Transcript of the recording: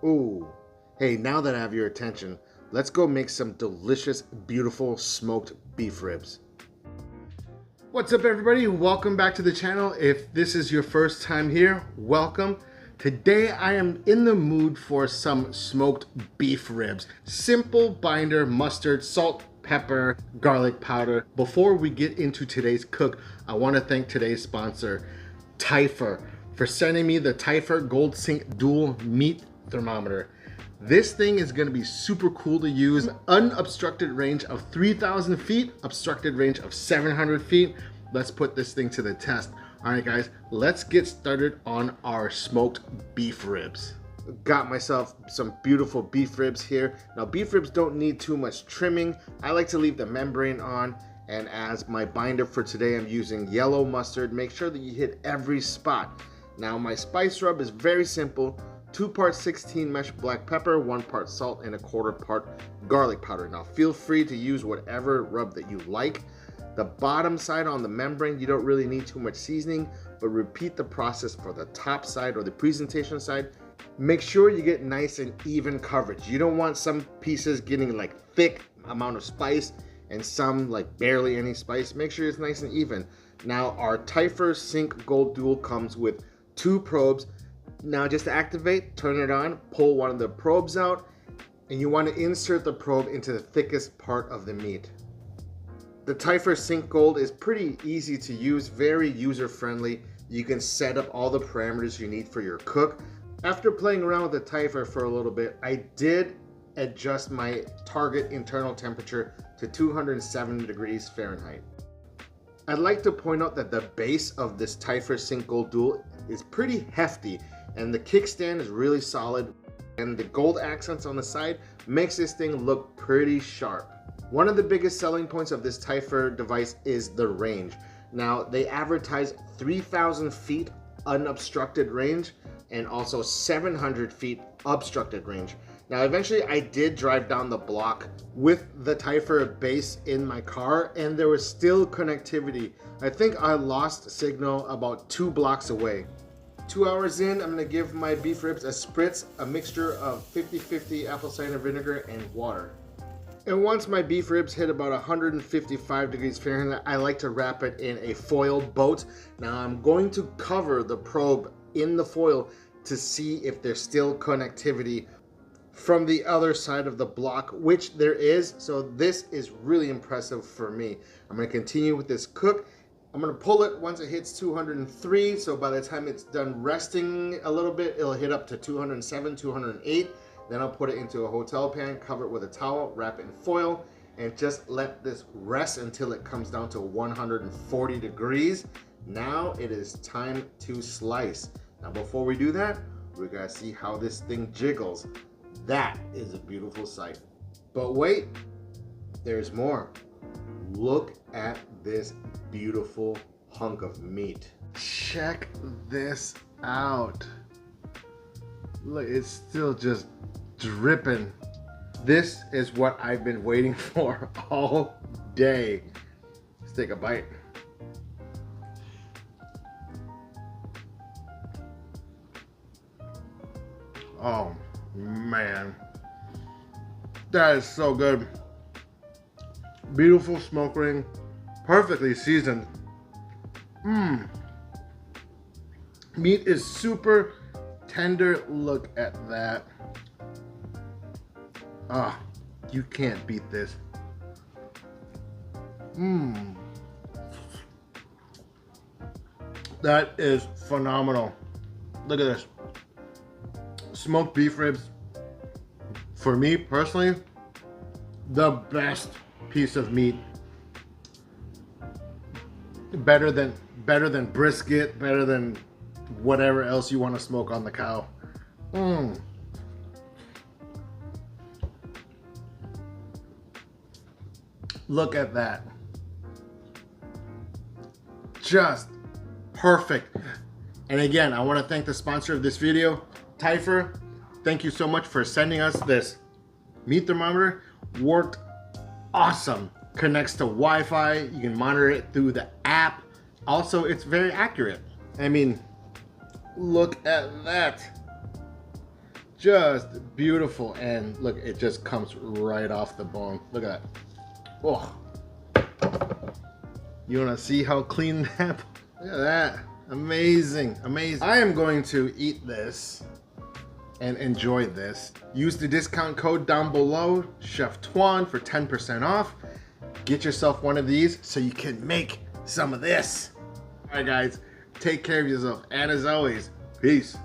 Ooh. Hey, now that I have your attention, let's go make some delicious, beautiful smoked beef ribs. What's up, everybody? Welcome back to the channel. If this is your first time here, welcome. Today I am in the mood for some smoked beef ribs. Simple binder, mustard, salt, pepper, garlic powder. Before we get into today's cook, I want to thank today's sponsor, Typhur, for sending me the Typhur Gold Sync Dual Meat Thermometer. This thing is going to be super cool to use. Unobstructed range of 3,000 feet, obstructed range of 700 feet. Let's put this thing to the test. All right, guys, let's get started on our smoked beef ribs. Got myself some beautiful beef ribs here. Now, beef ribs don't need too much trimming. I like to leave the membrane on. And as my binder for today, I'm using yellow mustard. Make sure that you hit every spot. Now, my spice rub is very simple. 2 parts 16 mesh black pepper, 1 part salt, and 1/4 part garlic powder. Now, feel free to use whatever rub that you like. The bottom side on the membrane, you don't really need too much seasoning, but repeat the process for the top side or the presentation side. Make sure you get nice and even coverage. You don't want some pieces getting like thick amount of spice and some like barely any spice. Make sure it's nice and even. Now, our Typhur Sync Gold Dual comes with 2 probes. Now, just to activate, turn it on, pull one of the probes out, and you want to insert the probe into the thickest part of the meat. The Typhur Sync Gold is pretty easy to use, very user-friendly. You can set up all the parameters you need for your cook. After playing around with the Typhur for a little bit, I did adjust my target internal temperature to 207 degrees Fahrenheit. I'd like to point out that the base of this Typhur Sync Gold Dual is pretty hefty, and the kickstand is really solid, and the gold accents on the side makes this thing look pretty sharp. One of the biggest selling points of this Typhur device is the range. Now, they advertise 3,000 feet unobstructed range and also 700 feet obstructed range. Now, eventually I did drive down the block with the Typhur base in my car, and there was still connectivity. I think I lost signal about 2 blocks away. 2 hours in, I'm gonna give my beef ribs a spritz, a mixture of 50-50 apple cider vinegar and water. And once my beef ribs hit about 155 degrees Fahrenheit, I like to wrap it in a foil boat. Now, I'm going to cover the probe in the foil to see if there's still connectivity from the other side of the block, which there is. So this is really impressive for me. I'm going to continue with this cook. I'm going to pull it once it hits 203. So by the time it's done resting a little bit, it'll hit up to 207, 208. Then I'll put it into a hotel pan, cover it with a towel, wrap it in foil, and just let this rest until it comes down to 140 degrees. Now it is time to slice. Now, before we do that, we're gonna see how this thing jiggles. That is a beautiful sight. But wait, there's more. Look at this beautiful hunk of meat. Check this out. Look, it's still just dripping. This is what I've been waiting for all day. Let's take a bite. Oh man, that is so good. Beautiful smoke ring, perfectly seasoned. Meat is super tender. Look at that. Ah, you can't beat this. That is phenomenal. Look at this. Smoked beef ribs, for me personally, the best piece of meat. Better than brisket, better than whatever else you want to smoke on the cow. Look at that. Just perfect. And again, I want to thank the sponsor of this video, Typhur. Thank you so much for sending us this meat thermometer. Worked awesome. Connects to Wi-Fi. You can monitor it through the app. Also, it's very accurate. I mean, look at that. just beautiful. And look, it just comes right off the bone. Look at that. Oh, you want to see how clean that? Look at that. Amazing, amazing. I am going to eat this and enjoy this. Use the discount code down below, Chef Twan, for 10% off. Get yourself one of these so you can make some of this. All right, guys, take care of yourself. And as always, peace.